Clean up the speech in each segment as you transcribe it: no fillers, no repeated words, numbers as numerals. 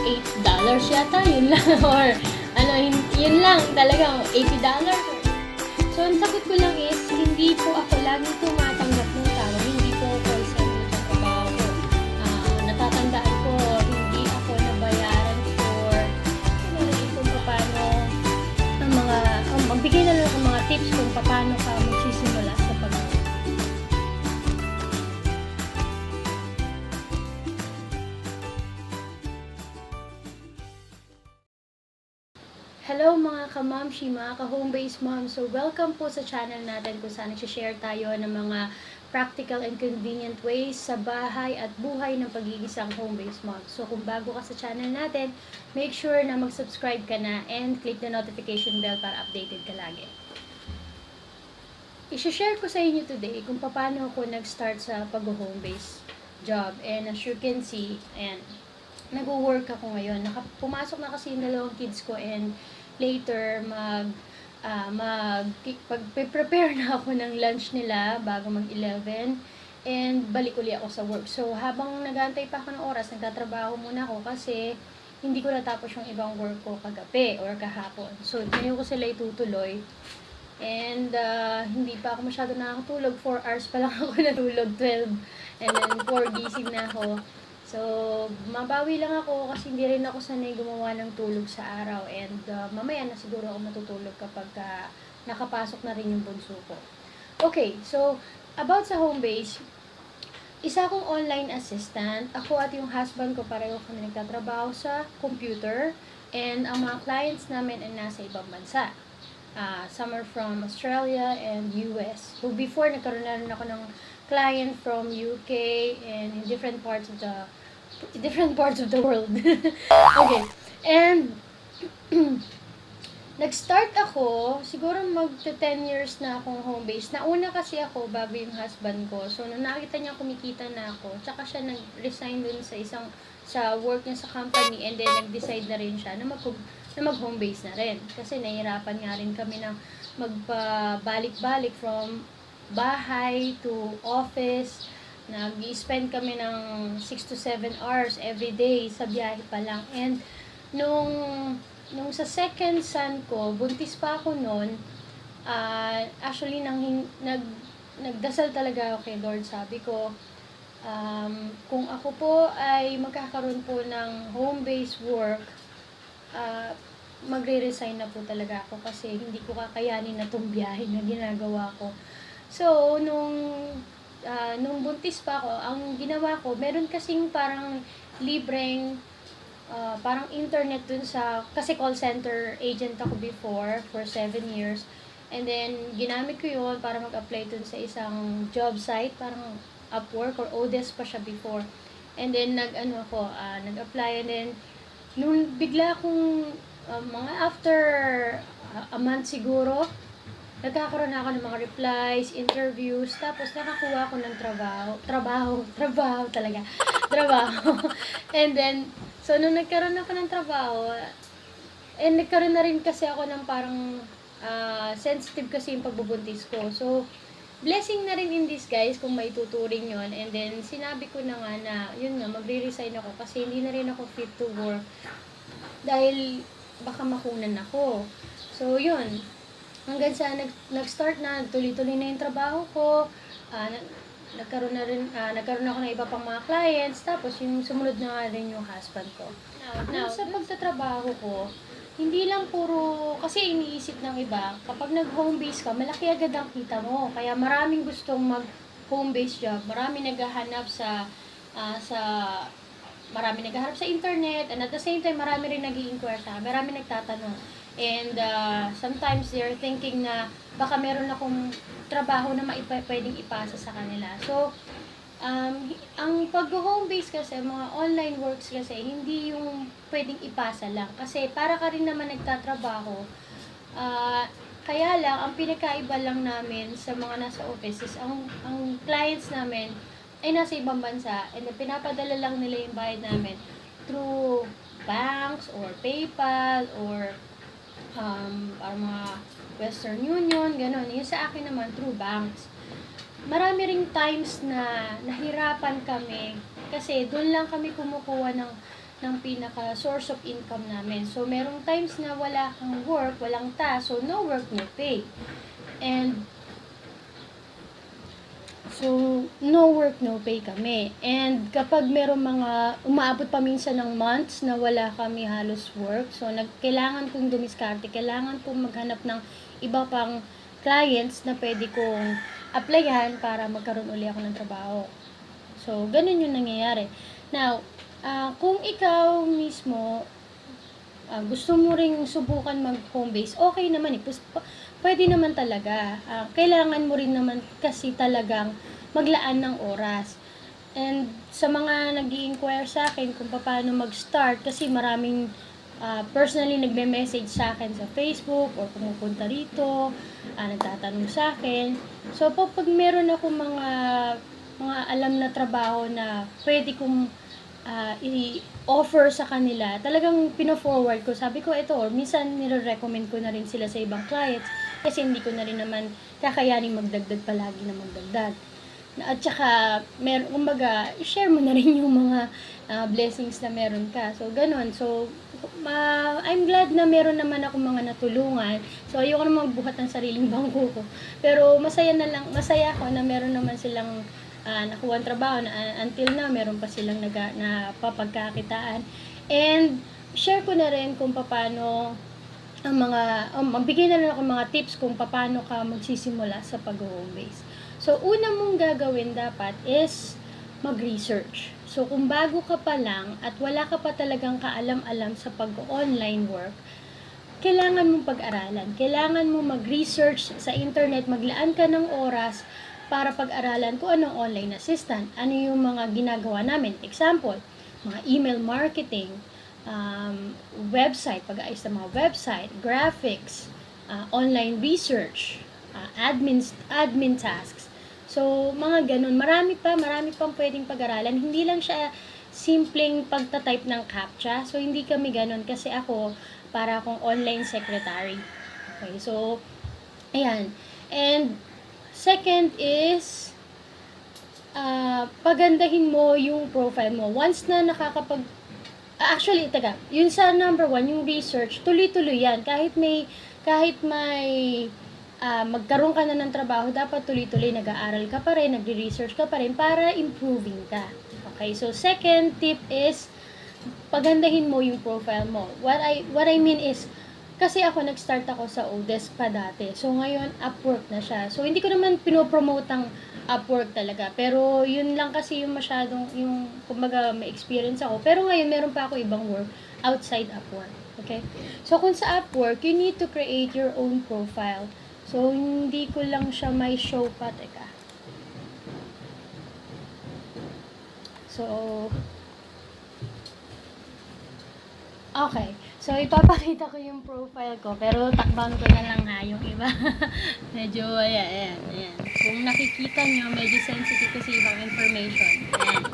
$8 yata, yun lang. Or, yun lang, talagang $80. So, ang sagot ko lang is, hindi po ako laging tumatanggap ng tawag. Hindi po call center sa trabaho ko. Natatandaan ko, hindi ako nabayaran for, kung paano, magbigay na lang ng mga tips kung paano ka magsisimula sa pag-work. Hello mga ka-momshi, mga ka-home-based mom. So, welcome po sa channel natin kung saan nag-share tayo ng mga practical and convenient ways sa bahay at buhay ng pag-iisang home-based mom. So, kung bago ka sa channel natin, make sure na mag-subscribe ka na and click the notification bell para updated ka lagi. I-share ko sa inyo today kung paano ako nag-start sa pag-home-based job. And as you can see, ayan, nag-work ako ngayon. Pumasok na kasi yung dalawang kids ko and later prepare na ako ng lunch nila bago mag-11 and balik uli ako sa work. So, habang nag-aantay pa ako ng oras, nagtatrabaho muna ako kasi hindi ko natapos yung ibang work ko kagabi or kahapon. So, ngayon ko sila itutuloy. And hindi pa ako masyado nakakatulog. 4 hours pa lang ako natulog, 12. And then 4 gising na ako. So, mabawi lang ako kasi hindi rin ako sanay gumawa ng tulog sa araw. And mamaya na siguro ako matutulog kapag nakapasok na rin yung bunso ko. Okay, so about sa home base, isa akong online assistant. Ako at yung husband ko pareho kami nagtatrabaho sa computer. And ang mga clients namin ay nasa ibang bansa. Some are from Australia and US. So before, nagkaroon na rin ako ng client from UK and in different parts of the world. Okay. And nag-start ako, siguro magta 10 years na akong home-based. Nauna kasi ako bago yung husband ko. So, nung nakita niya kumikita na ako, tsaka siya nag-resign dun sa work niya sa company and then nag-decide na rin siya na mag-home base na rin. Kasi nahihirapan nga rin kami na magpabalik-balik from bahay to office. Nag-spend kami ng 6 to 7 hours every day sa biyahe pa lang. And nung sa second son ko, buntis pa ako noon, actually nagdasal talaga ako kay Lord. Sabi ko, kung ako po ay magkakaroon po ng home-based work, magre-resign na po talaga ako kasi hindi ko kakayanin na itong biyahe na ginagawa ko. So, nung buntis pa ako, ang ginawa ko, meron kasing parang libreng, parang internet dun kasi call center agent ako before for 7 years. And then, ginamit ko yun para mag-apply dun sa isang job site, parang Upwork or Odesk pa siya before. And then, nag-apply and then, nung bigla akong, mga after a month siguro, nagkakaroon na ako ng mga replies, interviews, tapos nakakuha ako ng trabaho talaga, trabaho. And then, so nung nagkaroon ako ng trabaho, and nagkaroon na rin kasi ako ng parang sensitive kasi yung pagbubuntis ko. So, blessing na rin in disguise kung may tuturing yon. And then, sinabi ko na nga na, yun nga, magre-resign ako kasi hindi na rin ako fit to work dahil baka makunan ako. So, yun. Hanggang sa nag-start na, tuloy-tuloy na yung trabaho ko, nagkaroon ako ng iba pang mga clients, tapos yung sumunod na nga rin yung husband ko. Now, sa pagtatrabaho ko, hindi lang puro, kasi iniisip ng iba, kapag nag-home base ka, malaki agad ang kita mo. Kaya maraming gustong mag-home base job, marami naghahanap marami naghahanap sa internet, and at the same time, marami rin nag-i-inquire marami nagtatanong. And sometimes they're thinking na baka meron akong trabaho na pwedeng ipasa sa kanila. So, ang pag-home base kasi, mga online works kasi, hindi yung pwedeng ipasa lang. Kasi para ka rin naman nagtatrabaho, kaya lang, ang pinakaiba lang namin sa mga nasa offices, ang clients namin ay nasa ibang bansa, and pinapadala lang nila yung bayad namin through banks or PayPal or parang mga Western Union, gano'n. Yung sa akin naman, through banks. Marami ring times na nahirapan kami kasi doon lang kami kumukuha ng pinaka source of income namin. So, merong times na wala kang work, walang task, so no work, no pay. And so, no work, no pay kami. And kapag meron mga, umaabot pa minsan ng months na wala kami halos work, so kailangan kong dumiskarte, kailangan kong maghanap ng iba pang clients na pwede kong applyan para magkaroon uli ako ng trabaho. So, ganun yung nangyayari. Now, kung ikaw mismo, gusto mo ring subukan mag-home base, okay naman eh. Pwede naman talaga. Kailangan mo rin naman kasi talagang maglaan ng oras. And sa mga nag-i-inquire sa akin kung paano mag-start, kasi maraming personally nagme-message sa akin sa Facebook or pumupunta rito, nagtatanong sa akin. So, pag meron ako mga alam na trabaho na pwede kong i-offer sa kanila, talagang pino-forward ko. Sabi ko, ito, or minsan nire-recommend ko na rin sila sa ibang clients kasi hindi ko na rin naman kakayanin magdagdag palagi na magdagdag. At saka, kumbaga, i-share mo na rin yung mga blessings na meron ka. So, ganun. So, I'm glad na meron naman ako mga natulungan. So, ayoko na magbuhat ng sariling bangko ko. Pero, masaya ako na meron naman silang nakuha ang trabaho na until now meron pa silang napapagkakitaan. And share ko na rin kung paano ang magbigay na rin ako mga tips kung paano ka magsisimula sa pag-home base. So, una mong gagawin dapat is mag-research. So, kung bago ka pa lang at wala ka pa talagang kaalam-alam sa pag-online work, kailangan mong pag-aralan. Kailangan mo mag-research sa internet, maglaan ka ng oras para pag-aralan kung anong online assistant, ano yung mga ginagawa namin. Example, mga email marketing, website, pag-aayos ng mga website, graphics, online research, admin tasks. So, mga ganun. Marami pang pwedeng pag-aralan. Hindi lang siya simpleng pagta-type ng CAPTCHA. So, hindi kami ganun kasi ako para akong online secretary. Okay, so, ayan. And, second is, pagandahin mo yung profile mo. Once na actually, yun sa number 1, yung research, tuloy-tuloy yan. Kahit may magkaroon ka na ng trabaho, dapat tuloy-tuloy nag-aaral ka pa rin, nagre-research ka pa rin para improving ka. Okay, so second tip is, pagandahin mo yung profile mo. What I mean is, kasi ako nag-start ako sa Odesk pa dati. So ngayon Upwork na siya. So hindi ko naman pinopromote ang Upwork talaga. Pero yun lang kasi yung kumbaga may experience ako. Pero ngayon meron pa ako ibang work outside Upwork. Okay? So kung sa Upwork, you need to create your own profile. So hindi ko lang siya may show pa. Teka. So, okay. So, ipapakita ko yung profile ko, pero takban ko na lang yung iba. Medyo, ayan. Kung nakikita nyo, medyo sensitive kasi ibang information. Ayan.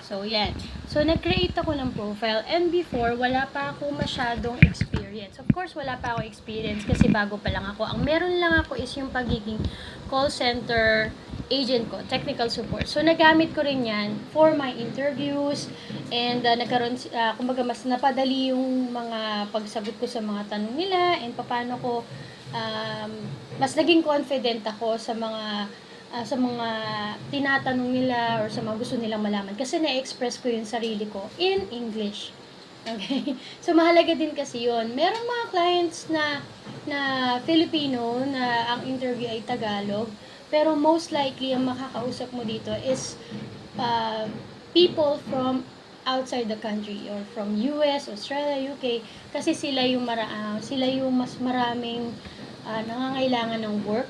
So, yan. So, nag-create ako ng profile, and before, wala pa ako masyadong experience. Of course, wala pa ako experience kasi bago pa lang ako. Ang meron lang ako is yung pagiging call center agent ko, technical support. So, nagamit ko rin yan for my interviews and nagkaroon, kumbaga mas napadali yung mga pagsagot ko sa mga tanong nila and paano ko mas naging confident ako sa mga tinatanong nila or sa mga gusto nilang malaman kasi na-express ko yung sarili ko in English. Okay? So, mahalaga din kasi yun. Merong mga clients na Filipino na ang interview ay Tagalog. Pero most likely, ang makakausap mo dito is people from outside the country or from US, Australia, UK. Kasi sila yung mas maraming nangangailangan ng work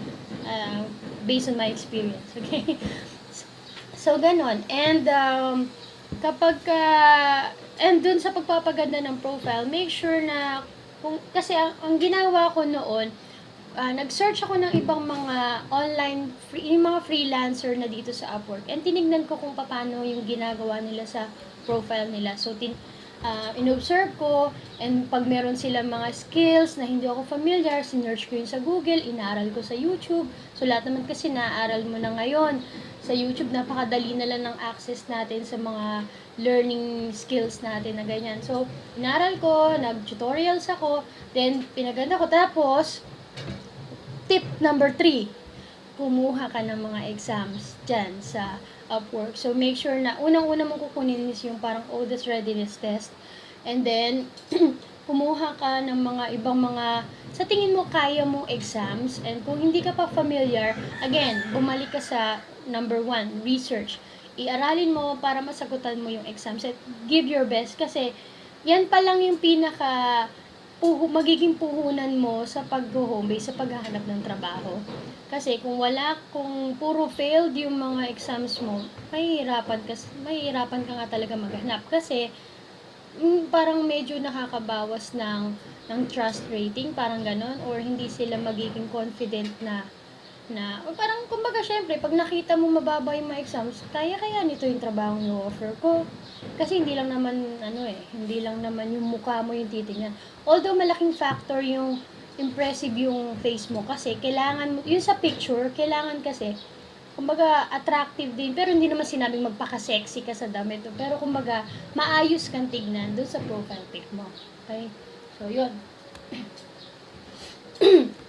based on my experience. Okay? So, ganon. And and dun sa pagpapaganda ng profile, make sure na, kasi ang ginawa ko noon, nag-search ako ng ibang mga yung mga freelancer na dito sa Upwork. And tinignan ko kung paano yung ginagawa nila sa profile nila. So, inobserve ko, and pag meron silang mga skills na hindi ako familiar, sinearch ko yun sa Google, inaaral ko sa YouTube. So, lahat naman kasi naaaral mo na ngayon. Sa YouTube, napakadali na lang ng access natin sa mga learning skills natin na ganyan. So, inaaral ko, nag-tutorials ako, then pinaganda ko. Tapos, tip number 3, kumuha ka ng mga exams dyan sa Upwork. So, make sure na unang-una mong kukunin is yung parang ODES readiness test. And then, kumuha ka ng mga ibang mga sa tingin mo kaya mong exams. And kung hindi ka pa familiar, again, bumalik ka sa number 1, research. Iaralin mo para masagutan mo yung exams. At give your best kasi yan pa lang yung pinaka magiging puhunan mo sa pag-home base, sa paghahanap ng trabaho. Kasi kung puro failed yung mga exams mo, mahihirapan ka nga talaga maghanap. Kasi, parang medyo nakakabawas ng trust rating, parang ganon, or hindi sila magiging confident o parang, kumbaga, syempre, pag nakita mo mababa yung mga exams, kaya nito yung trabaho yung offer ko. Kasi hindi lang naman yung mukha mo yung titingnan. Although malaking factor yung impressive yung face mo kasi kailangan mo, yun sa picture, kailangan kasi, kumbaga, attractive din, pero hindi naman sinabing magpaka-sexy ka sa damit. Pero kumbaga, maayos kang tignan dun sa profile pic mo. Okay? So, yun.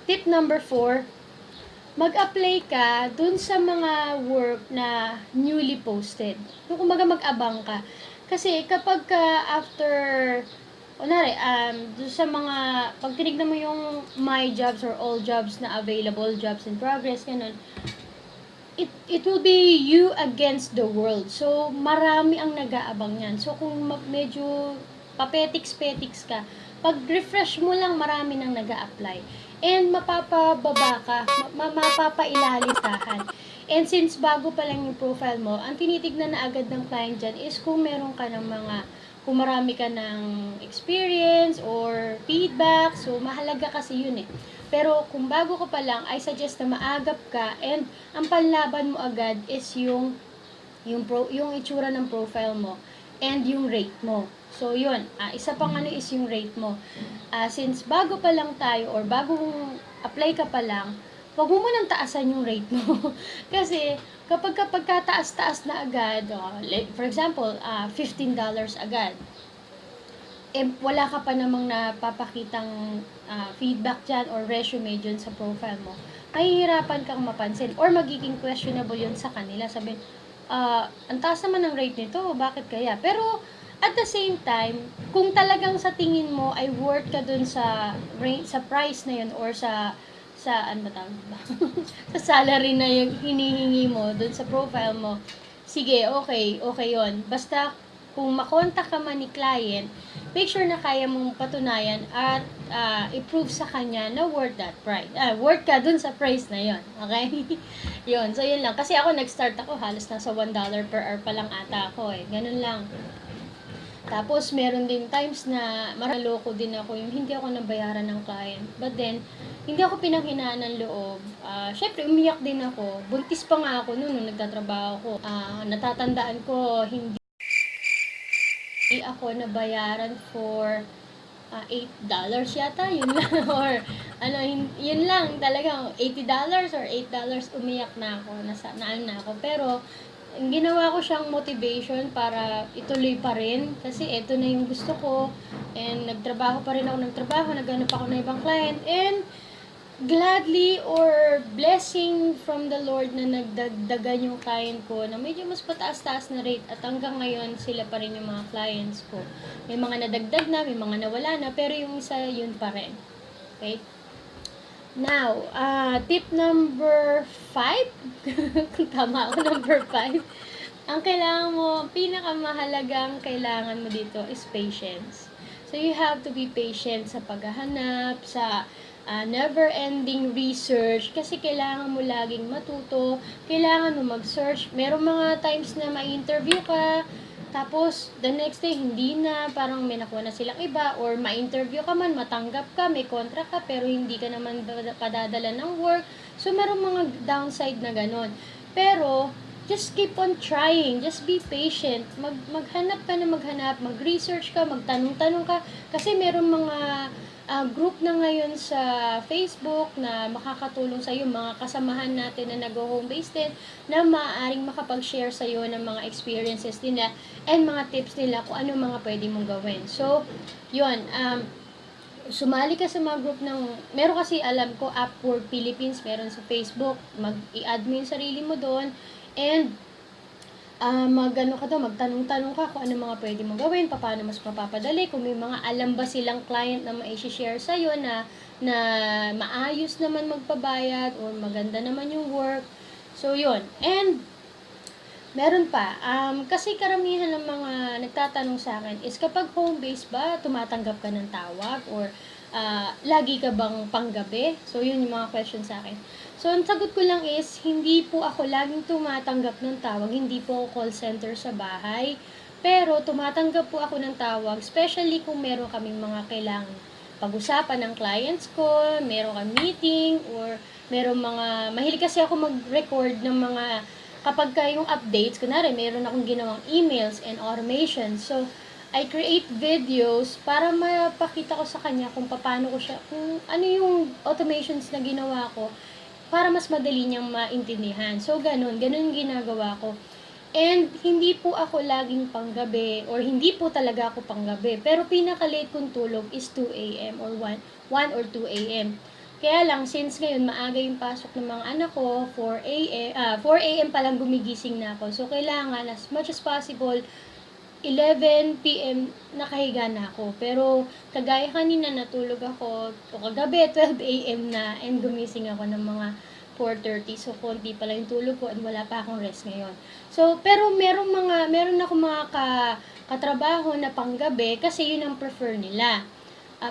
Tip number 4, mag-apply ka dun sa mga work na newly posted. So, kumbaga, mag-abang ka. Kasi kapag after, dun sa mga, pag tinignan mo yung my jobs or all jobs na available, jobs in progress, ganun, it will be you against the world. So, marami ang nag-aabang yan. So, kung medyo papetiks-petiks ka, pag-refresh mo lang, marami nang nag-a-apply. And mapapababa ka, mapapailalitahan. And since bago pa lang yung profile mo, ang tinitignan na agad ng client dyan is kung meron ka ng kung marami ka ng experience or feedback. So, mahalaga kasi yun eh. Pero kung bago ka pa lang, I suggest na maagap ka, and ang panlaban mo agad is yung itsura ng profile mo and yung rate mo. So, yun. Isa pang is yung rate mo. Since bago pa lang tayo or bagong apply ka pa lang, wag mo munang taasan yung rate mo. Kasi, kapag taas-taas na agad, for example, $15 agad, wala ka pa namang napapakitang feedback dyan or resume dyan sa profile mo, mahihirapan kang mapansin or magiging questionable yun sa kanila. Sabihin, ang taas naman ng rate nito, bakit kaya? Pero, at the same time, kung talagang sa tingin mo ay worth ka dun sa price na yun or sa ano ba tawag ba? Sa salary na yung hinihingi mo dun sa profile mo, sige, okay yun. Basta, kung makontak ka man ni client, make sure na kaya mong patunayan at i-prove sa kanya na worth that price. Worth ka dun sa price na yon. Okay? Yun. So, yun lang. Kasi ako, nag-start ako, halos nasa $1 per hour pa lang ata ako eh. Ganun lang. Tapos, meron din times na maraloko din ako yung hindi ako nabayaran ng client. But then, hindi ako pinanghinaan ng loob. Syempre, umiyak din ako. Buntis pa nga ako noon nung nagtatrabaho ko. Natatandaan ko, hindi ako nabayaran for $8 yata, yun lang. Or, yun lang, talagang $80 or $8, umiyak na ako, naan na ako. Pero, ginawa ko siyang motivation para ituloy pa rin kasi ito na yung gusto ko, and nagtrabaho pa rin ako naghanap ako ng ibang client, and gladly or blessing from the Lord na nagdagdagan yung client ko na medyo mas pataas-taas na rate, at hanggang ngayon sila pa rin yung mga clients ko. May mga nadagdag na, may mga nawala na, pero yung isa yun pa rin. Okay? Now, tip number 5, kung tama ako, number 5, ang kailangan mo, pinakamahalagang kailangan mo dito is patience. So, you have to be patient sa paghahanap, sa never-ending research, kasi kailangan mo laging matuto, kailangan mo mag-search. Merong mga times na ma-interview ka, tapos, the next day, hindi na, parang may nakuha na silang iba, or ma-interview ka man, matanggap ka, may contract ka, pero hindi ka naman padadala ng work. So, merong mga downside na ganon. Pero, just keep on trying. Just be patient. Maghanap ka na maghanap, mag-research ka, magtanong-tanong ka. Kasi meron mga group na ngayon sa Facebook na makakatulong sa iyo, mga kasamahan natin na nag-home base din, na maaaring makapag-share sa iyo ng mga experiences nila and mga tips nila kung ano mga pwede mong gawin. So, yun, sumali ka sa mga group ng, meron kasi alam ko, Upwork Philippines, meron sa Facebook, mag-i-add mo yung sarili mo doon, and magtanong-tanong ka kung ano mga pwede mong gawin, paano mas mapapadali, kung may mga alam ba silang client na ma-share sa'yo na maayos naman magpabayad or maganda naman yung work. So, yun. And, meron pa, kasi karamihan ng mga nagtatanong sa akin is kapag home base ba, tumatanggap ka ng tawag or lagi ka bang panggabi? So, yun yung mga questions sa akin. So, ang sagot ko lang is, hindi po ako laging tumatanggap ng tawag, hindi po ako call center sa bahay. Pero, tumatanggap po ako ng tawag, especially kung meron kaming mga kailangan pag-usapan ng clients ko, meron kang meeting, or meron mga, mahilig kasi ako mag-record ng mga, kapag yung updates, kunwari, meron akong ginawang emails and automation. So, I create videos para mapakita ko sa kanya kung paano ko siya, kung ano yung automations na ginawa ko, para mas madali niyang maintindihan. So, ganun ginagawa ko. And, hindi po ako laging panggabi, or hindi po talaga ako panggabi. Pero, pinaka-late kong tulog is 2 a.m. or 1 or 2 a.m. Kaya lang, since ngayon, maaga yung pasok ng mga anak ko, 4 a.m. pa lang gumigising na ako. So, kailangan, as much as possible, 11 p.m. nakahiga na ako. Pero, kagaya kanina natulog ako, o kagabi, 12 a.m. na, and gumising ako ng mga 4:30. So, konti pala yung tulog ko, and wala pa akong rest ngayon. So, pero meron ako mga katrabaho na panggabi, kasi yun ang prefer nila.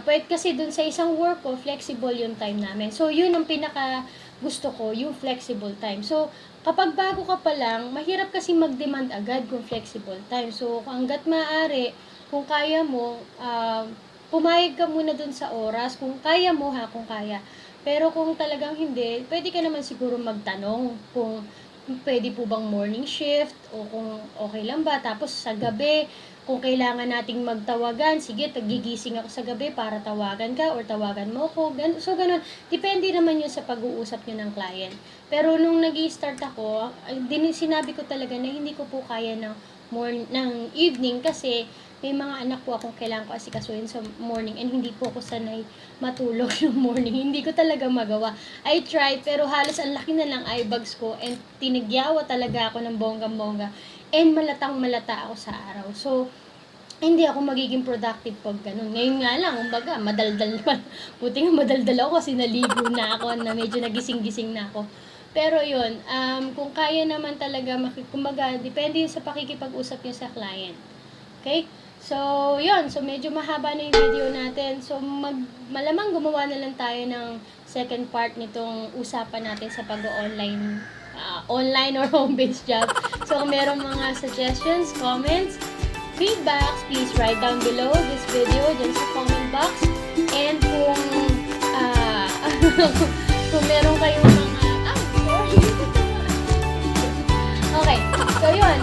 Pwede kasi dun sa isang work ko, flexible yung time namin. So, yun ang pinaka gusto ko, yung flexible time. So, kapag bago ka pa lang, mahirap kasi mag-demand agad kung flexible time. So, hanggat maaari, kung kaya mo, pumayag ka muna dun sa oras. Kung kaya mo kung kaya. Pero kung talagang hindi, pwede ka naman siguro magtanong kung pwede po bang morning shift o kung okay lang ba. Tapos sa gabi, kung kailangan nating magtawagan, sige, gigising ako sa gabi para tawagan ka or tawagan mo ko. So, ganun. Depende naman yun sa pag-uusap nyo ng client. Pero nung nag-i-start ako, sinabi ko talaga na hindi ko po kaya ng evening kasi may mga anak po akong kailangan ko asikasuhin sa morning and hindi po ako sanay matulog ng morning. Hindi ko talaga magawa. I tried, pero halos ang laki na lang eye bags ko and tinigyawa talaga ako ng bonggang-bongga. And malatang-malata ako sa araw. So, hindi ako magiging productive pag ganun. Ngayon nga lang, kumbaga, madaldal naman. Buti nga madaldal ako kasi naligo na ako, na medyo nagising-gising na ako. Pero yun, kung kaya naman talaga, kumbaga, depende yun sa pakikipag-usap nyo sa client. Okay? So, yun. So, medyo mahaba na yung video natin. So, malamang gumawa na lang tayo ng second part nitong usapan natin sa pag-online online or home-based job. So, kung merong mga suggestions, comments, feedbacks, please write down below this video dyan sa comment box. And kung kung meron kayong mga sorry. Okay. So, yun.